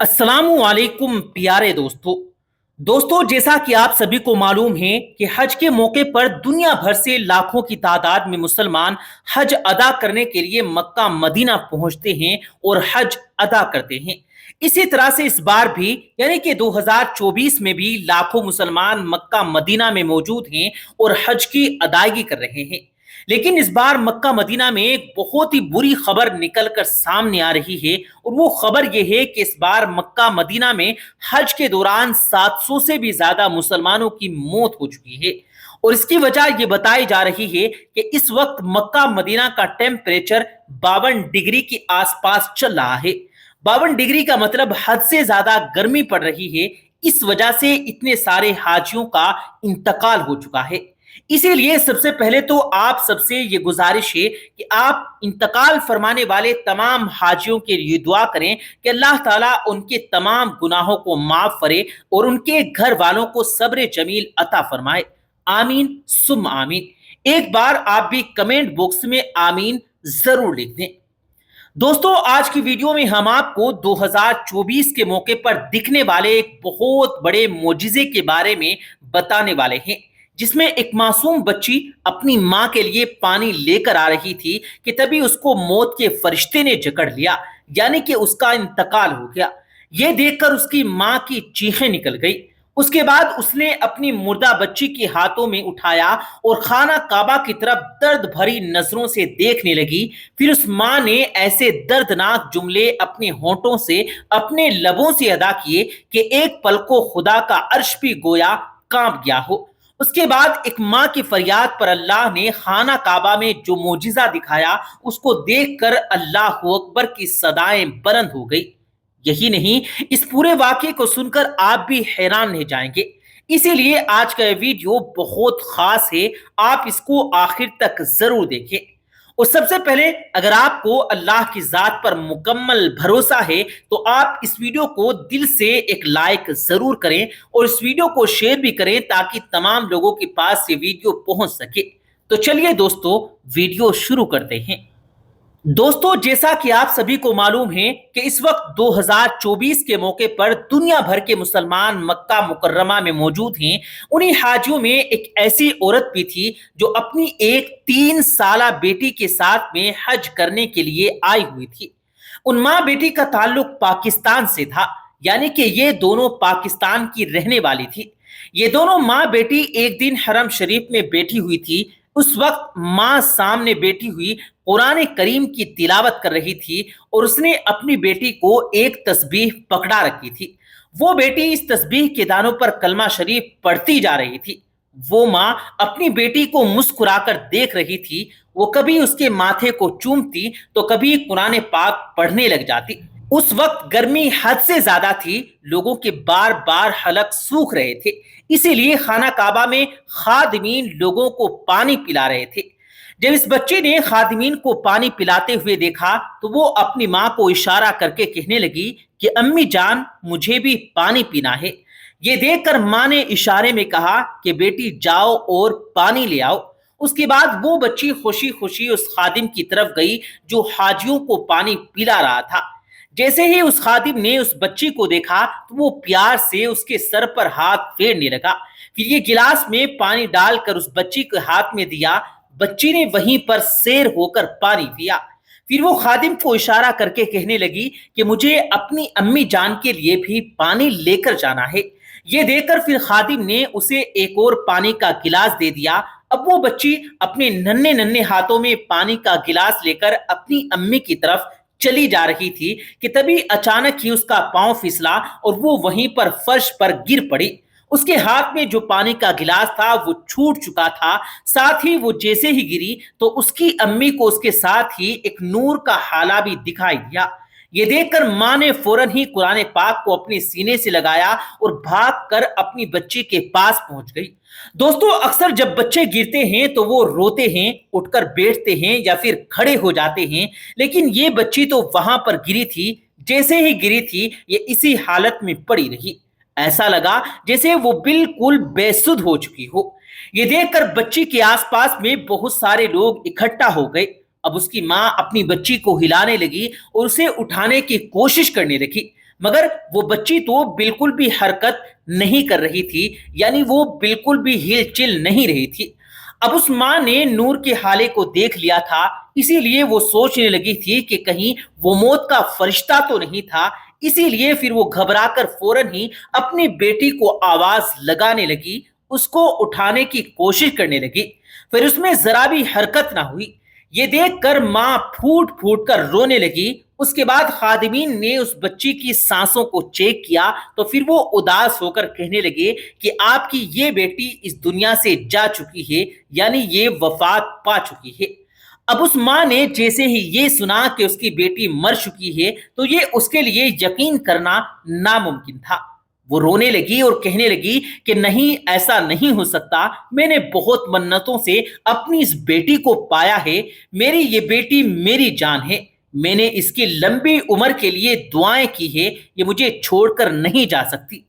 अस्सलाम वालेकुम प्यारे दोस्तों जैसा कि आप सभी को मालूम है कि हज के मौके पर दुनिया भर से लाखों की तादाद में मुसलमान हज अदा करने के लिए मक्का मदीना पहुंचते हैं और हज अदा करते हैं। इसी तरह से इस बार भी यानी कि 2024 में भी लाखों मुसलमान मक्का मदीना में मौजूद हैं और हज की अदायगी कर रहे हैं। लेकिन इस बार मक्का मदीना में एक बहुत ही बुरी खबर निकल कर सामने आ रही है और वो खबर ये है कि इस बार मक्का मदीना में हज के दौरान 700 से भी ज्यादा मुसलमानों की मौत हो चुकी है। और इसकी वजह ये बताई जा रही है कि इस वक्त मक्का मदीना का टेम्परेचर 52 डिग्री के आसपास चल रहा है। 52 डिग्री का मतलब हद से ज्यादा गर्मी पड़ रही है। इस वजह से इतने सारे हाजियों का इंतकाल हो चुका है। इसीलिए सबसे पहले तो आप सबसे ये गुजारिश है कि आप इंतकाल फरमाने वाले तमाम हाजियों के लिए दुआ करें कि अल्लाह ताला उनके तमाम गुनाहों को माफ करे और उनके घर वालों को सब्र जमील अता फरमाए। आमीन सुम आमीन। एक बार आप भी कमेंट बॉक्स में आमीन जरूर लिख दें। दोस्तों आज की वीडियो में हम आपको 2024 के मौके पर दिखने वाले एक बहुत बड़े मोजिजे के बारे में बताने वाले हैं, जिसमें एक मासूम बच्ची अपनी मां के लिए पानी लेकर आ रही थी कि तभी उसको मौत के फरिश्ते ने जकड़ लिया, यानी कि उसका इंतकाल हो गया। यह देखकर उसकी मां की चीखें निकल गई। उसके बाद उसने अपनी मुर्दा बच्ची के हाथों में उठाया और खाना काबा की तरफ दर्द भरी नजरों से देखने लगी। फिर उस मां ने ऐसे दर्दनाक जुमले अपने होंठों से, अपने लबों से अदा किए कि एक पल को खुदा का अर्श भी गोया कांप गया हो। उसके बाद एक मां की फरियाद पर अल्लाह ने खाना काबा में जो मोजिजा दिखाया, उसको देखकर अल्लाह अकबर की सदाएं बुलंद हो गई। यही नहीं, इस पूरे वाकये को सुनकर आप भी हैरान रह जाएंगे। इसीलिए आज का यह वीडियो बहुत खास है, आप इसको आखिर तक जरूर देखें। और सबसे पहले अगर आपको अल्लाह की जात पर मुकम्मल भरोसा है तो आप इस वीडियो को दिल से एक लाइक जरूर करें और इस वीडियो को शेयर भी करें ताकि तमाम लोगों के पास ये वीडियो पहुंच सके। तो चलिए दोस्तों वीडियो शुरू करते हैं। दोस्तों जैसा कि आप सभी को मालूम है कि इस वक्त 2024 के मौके पर दुनिया भर के मुसलमान मक्का मुकर्रमा में मौजूद हैं। उन्हीं हाजियों में एक ऐसी औरत भी थी जो अपनी एक 3 साला बेटी के साथ में हज करने के लिए आई हुई थी। उन माँ बेटी का ताल्लुक पाकिस्तान से था, यानी कि ये दोनों पाकिस्तान की रहने वाली थी। ये दोनों माँ बेटी एक दिन हरम शरीफ में बैठी हुई थी। उस वक्त माँ सामने बैठी हुई कुरान करीम की तिलावत कर रही थी और उसने अपनी बेटी को एक तस्बीह पकड़ा रखी थी। वो बेटी इस तस्बीह के दानों पर कलमा शरीफ पढ़ती जा रही थी। वो माँ अपनी बेटी को मुस्कुराकर देख रही थी। वो कभी उसके माथे को चूमती तो कभी कुरान पाक पढ़ने लग जाती। उस वक्त गर्मी हद से ज्यादा थी, लोगों के बार बार हलक सूख रहे थे। इसीलिए खाना काबा में खादिमीन लोगों को पानी पिला रहे थे। जब इस बच्चे ने खादिमीन को पानी पिलाते हुए देखा तो वो अपनी माँ को इशारा करके कहने लगी कि अम्मी जान मुझे भी पानी पीना है। ये देखकर माँ ने इशारे में कहा कि बेटी जाओ और पानी ले आओ। उसके बाद वो बच्ची खुशी खुशी उस खादिम की तरफ गई जो हाजियों को पानी पिला रहा था। जैसे ही उस खादिम ने उस बच्ची को देखा तो वो प्यार से उसके सर पर हाथ फेरने लगा। फिर ये गिलास में पानी डालकर उस बच्ची के हाथ में दिया। बच्ची ने वहीं पर सैर होकर पानी पिया। फिर वो खादिम को इशारा करके कहने लगी कि मुझे अपनी अम्मी जान के लिए भी पानी लेकर जाना है। ये देखकर फिर खादिम ने उसे एक और पानी का गिलास दे दिया। अब वो बच्ची अपने नन्हे नन्हे हाथों में पानी का गिलास लेकर अपनी अम्मी की तरफ चली जा रही थी कि तभी अचानक ही उसका पांव फिसला और वो वहीं पर फर्श पर गिर पड़ी। उसके हाथ में जो पानी का गिलास था वो छूट चुका था। साथ ही वो जैसे ही गिरी तो उसकी अम्मी को उसके साथ ही एक नूर का हाला भी दिखाई दिया। ये देखकर माँ ने फौरन ही कुरान पाक को अपने सीने से लगाया और भागकर अपनी बच्ची के पास पहुंच गई। दोस्तों अक्सर जब बच्चे गिरते हैं तो वो रोते हैं, उठकर बैठते हैं या फिर खड़े हो जाते हैं, लेकिन ये बच्ची तो वहां पर गिरी थी। जैसे ही गिरी थी ये इसी हालत में पड़ी रही। ऐसा लगा जैसे वो बिल्कुल बेसुध हो चुकी हो। ये देखकर बच्ची के आसपास में बहुत सारे लोग इकट्ठा हो गए। अब उसकी माँ अपनी बच्ची को हिलाने लगी और उसे उठाने की कोशिश करने लगी, مگر وہ بچی تو بالکل بھی حرکت نہیں کر رہی تھی، یعنی وہ بالکل بھی ہل چل نہیں رہی تھی۔ اب اس ماں نے نور کے حالے کو دیکھ لیا تھا، اسی لیے وہ سوچنے لگی تھی کہ کہیں وہ موت کا فرشتہ تو نہیں تھا۔ اسی لیے پھر وہ گھبرا کر فوراً ہی اپنی بیٹی کو آواز لگانے لگی، اس کو اٹھانے کی کوشش کرنے لگی، پھر اس میں ذرا بھی حرکت نہ ہوئی۔ یہ دیکھ کر ماں پھوٹ پھوٹ کر رونے لگی۔ اس کے بعد خادمین نے اس بچی کی سانسوں کو چیک کیا تو پھر وہ اداس ہو کر کہنے لگے کہ آپ کی یہ بیٹی اس دنیا سے جا چکی ہے، یعنی یہ وفات پا چکی ہے۔ اب اس ماں نے جیسے ہی یہ سنا کہ اس کی بیٹی مر چکی ہے تو یہ اس کے لیے یقین کرنا ناممکن تھا۔ وہ رونے لگی اور کہنے لگی کہ نہیں، ایسا نہیں ہو سکتا، میں نے بہت منتوں سے اپنی اس بیٹی کو پایا ہے، میری یہ بیٹی میری جان ہے، میں نے اس کی لمبی عمر کے لیے دعائیں کی ہے، یہ مجھے چھوڑ کر نہیں جا سکتی۔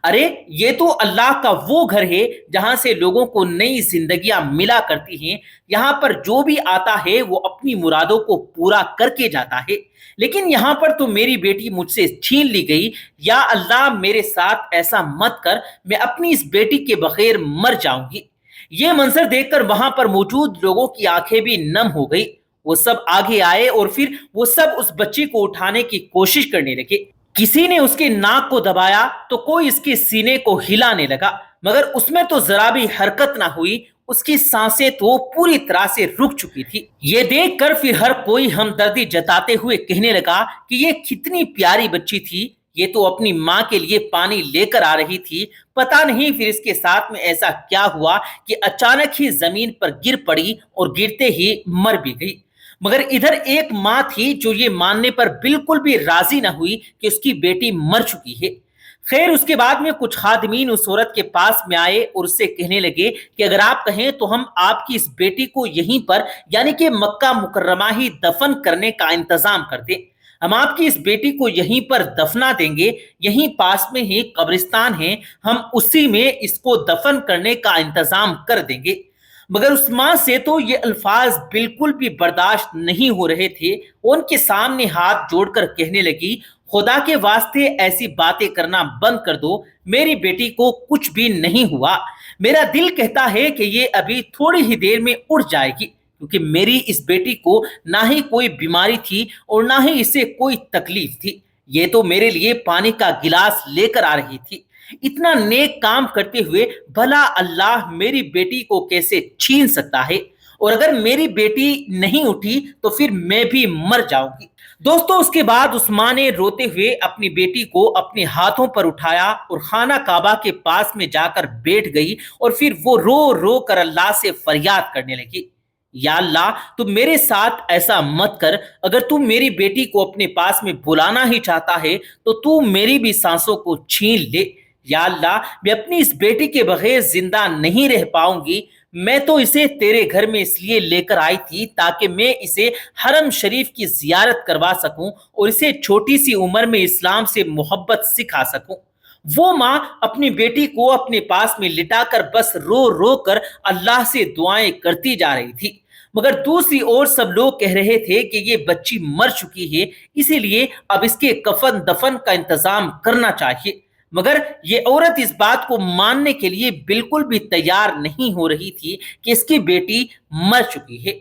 ارے یہ تو اللہ کا وہ گھر ہے جہاں سے لوگوں کو نئی زندگیاں ملا کرتی ہیں، یہاں پر جو بھی آتا ہے وہ اپنی مرادوں کو پورا کر کے جاتا ہے، لیکن یہاں پر تو میری بیٹی مجھ سے چھین لی گئی۔ یا اللہ میرے ساتھ ایسا مت کر، میں اپنی اس بیٹی کے بغیر مر جاؤں گی۔ یہ منظر دیکھ کر وہاں پر موجود لوگوں کی آنکھیں بھی نم ہو گئی۔ وہ سب آگے آئے اور پھر وہ سب اس بچی کو اٹھانے کی کوشش کرنے لگے۔ کسی نے اس کے ناک کو دبایا تو کوئی اس کے سینے کو ہلانے لگا، مگر اس میں تو ذرا بھی حرکت نہ ہوئی، اس کی سانسیں تو پوری طرح سے رک چکی تھی۔ یہ دیکھ کر پھر ہر کوئی ہمدردی جتاتے ہوئے کہنے لگا کہ یہ کتنی پیاری بچی تھی، یہ تو اپنی ماں کے لیے پانی لے کر آ رہی تھی، پتہ نہیں پھر اس کے ساتھ میں ایسا کیا ہوا کہ اچانک ہی زمین پر گر پڑی اور گرتے ہی مر بھی گئی۔ مگر ادھر ایک ماں تھی جو یہ ماننے پر بالکل بھی راضی نہ ہوئی کہ اس کی بیٹی مر چکی ہے۔ خیر اس کے بعد میں کچھ خادمین اس عورت کے پاس میں آئے اور اس سے کہنے لگے کہ اگر آپ کہیں تو ہم آپ کی اس بیٹی کو یہیں پر یعنی کہ مکہ مکرمہ ہی دفن کرنے کا انتظام کر دیں، ہم آپ کی اس بیٹی کو یہیں پر دفنا دیں گے، یہیں پاس میں ہی قبرستان ہے، ہم اسی میں اس کو دفن کرنے کا انتظام کر دیں گے۔ مگر اس ماں سے تو یہ الفاظ بالکل بھی برداشت نہیں ہو رہے تھے، وہ ان کے سامنے ہاتھ جوڑ کر کہنے لگی خدا کے واسطے ایسی باتیں کرنا بند کر دو، میری بیٹی کو کچھ بھی نہیں ہوا، میرا دل کہتا ہے کہ یہ ابھی تھوڑی ہی دیر میں اڑ جائے گی، کیونکہ میری اس بیٹی کو نہ ہی کوئی بیماری تھی اور نہ ہی اسے کوئی تکلیف تھی، یہ تو میرے لیے پانی کا گلاس لے کر آ رہی تھی، اتنا نیک کام کرتے ہوئے بھلا اللہ میری بیٹی کو کیسے چھین سکتا ہے، اور اگر میری بیٹی نہیں اٹھی تو پھر میں بھی مر جاؤں گی۔ دوستو اس کے بعد اس ماں نے روتے ہوئے اپنی بیٹی کو اپنے ہاتھوں پر اٹھایا اور خانہ کعبہ کے پاس میں جا کر بیٹھ گئی اور پھر وہ رو رو کر اللہ سے فریاد کرنے لگی، یا اللہ تو میرے ساتھ ایسا مت کر، اگر تو میری بیٹی کو اپنے پاس میں بلانا ہی چاہتا ہے تو میری بھی سانسوں کو چھین لے، یا اللہ میں اپنی اس بیٹی کے بغیر زندہ نہیں رہ پاؤں گی، میں تو اسے تیرے گھر میں اس لیے لے کر آئی تھی تاکہ میں اسے حرم شریف کی زیارت کروا سکوں اور اسے چھوٹی سی عمر میں اسلام سے محبت سکھا سکوں۔ وہ ماں اپنی بیٹی کو اپنے پاس میں لٹا کر بس رو رو کر اللہ سے دعائیں کرتی جا رہی تھی، مگر دوسری اور سب لوگ کہہ رہے تھے کہ یہ بچی مر چکی ہے، اسی لیے اب اس کے کفن دفن کا انتظام کرنا چاہیے، مگر یہ عورت اس بات کو ماننے کے لیے بالکل بھی تیار نہیں ہو رہی تھی کہ اس کی بیٹی مر چکی ہے۔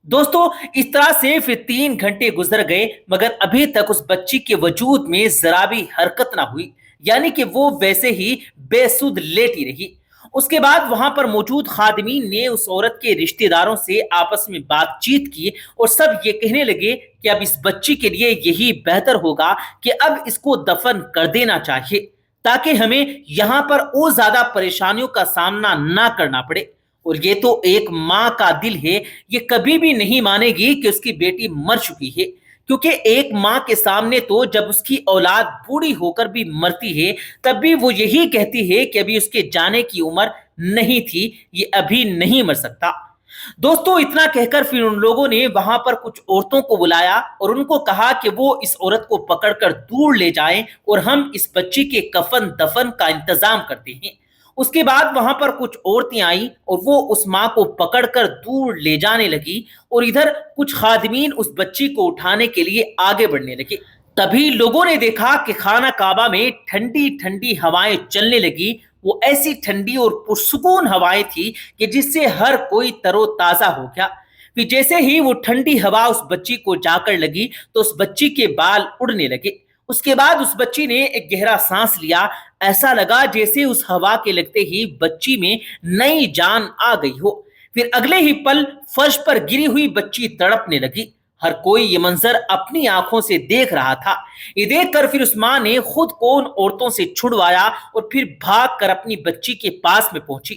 دوستو اس طرح سے پھر 3 گھنٹے گزر گئے مگر ابھی تک اس بچی کے وجود میں ذرا بھی حرکت نہ ہوئی، یعنی کہ وہ ویسے ہی بے سود لیٹی رہی۔ اس کے بعد وہاں پر موجود خادمین نے اس عورت کے رشتہ داروں سے آپس میں بات چیت کی اور سب یہ کہنے لگے کہ اب اس بچی کے لیے یہی بہتر ہوگا کہ اب اس کو دفن کر دینا چاہیے تاکہ ہمیں یہاں پر اور زیادہ پریشانیوں کا سامنا نہ کرنا پڑے، اور یہ تو ایک ماں کا دل ہے، یہ کبھی بھی نہیں مانے گی کہ اس کی بیٹی مر چکی ہے، کیونکہ ایک ماں کے سامنے تو جب اس کی اولاد بوڑھی ہو کر بھی مرتی ہے تب بھی وہ یہی کہتی ہے کہ ابھی اس کے جانے کی عمر نہیں تھی، یہ ابھی نہیں مر سکتا۔ دوستو اتنا کہہ کر پھر ان لوگوں نے وہاں پر کچھ عورتوں کو بلایا اور ان کو کہا کہ وہ اس عورت کو پکڑ کر دور لے جائیں اور ہم اس بچی کے کفن دفن کا انتظام کرتے ہیں۔ اس کے بعد وہاں پر کچھ عورتیں آئیں اور وہ اس ماں کو پکڑ کر دور لے جانے لگی اور ادھر کچھ خادمین اس بچی کو اٹھانے کے لیے آگے بڑھنے لگے۔ तभी लोगों ने देखा कि खाना काबा में ठंडी ठंडी हवाएं चलने लगी। वो ऐसी ठंडी और पुरसुकून हवाएं थी कि जिससे हर कोई तरोताजा हो गया। फिर जैसे ही वो ठंडी हवा उस बच्ची को जाकर लगी तो उस बच्ची के बाल उड़ने लगे। उसके बाद उस बच्ची ने एक गहरा सांस लिया। ऐसा लगा जैसे उस हवा के लगते ही बच्ची में नई जान आ गई हो। फिर अगले ही पल फर्श पर गिरी हुई बच्ची तड़पने लगी। हर कोई ये मंजर अपनी आंखों से देख रहा था। ये देखकर फिर उस मां ने खुद को उन औरतों से छुड़वाया और फिर भाग कर अपनी बच्ची के पास में पहुंची।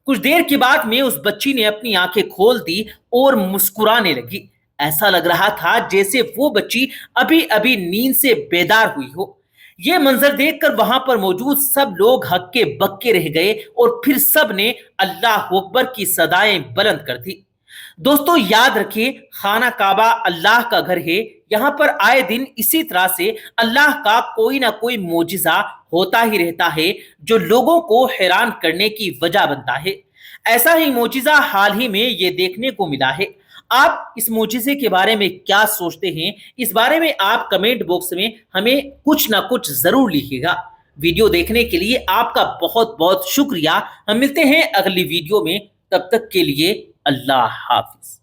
कुछ देर के बाद में उस बच्ची ने अपनी आंखें खोल दी और मुस्कुराने लगी। ऐसा लग रहा था जैसे वो बच्ची अभी अभी नींद से बेदार हुई हो। ये मंजर देखकर वहां पर मौजूद सब लोग हक्के बक्के रह गए और फिर सब ने अल्लाह अकबर की सदाएं बुलंद कर दी। दोस्तों याद रखिए, खाना काबा अल्लाह का घर है। यहाँ पर आए दिन इसी तरह से अल्लाह का कोई ना कोई मोजिजा होता ही रहता है जो लोगों को हैरान करने की वजह बनता है। ऐसा ही मोजिजा हाल ही में ये देखने को मिला है। आप इस मोजिजे के बारे में क्या सोचते हैं? इस बारे में आप कमेंट बॉक्स में हमें कुछ ना कुछ जरूर लिखिएगा। वीडियो देखने के लिए आपका बहुत बहुत शुक्रिया। हम मिलते हैं अगली वीडियो में, तब तक के लिए अल्लाह हाफिज।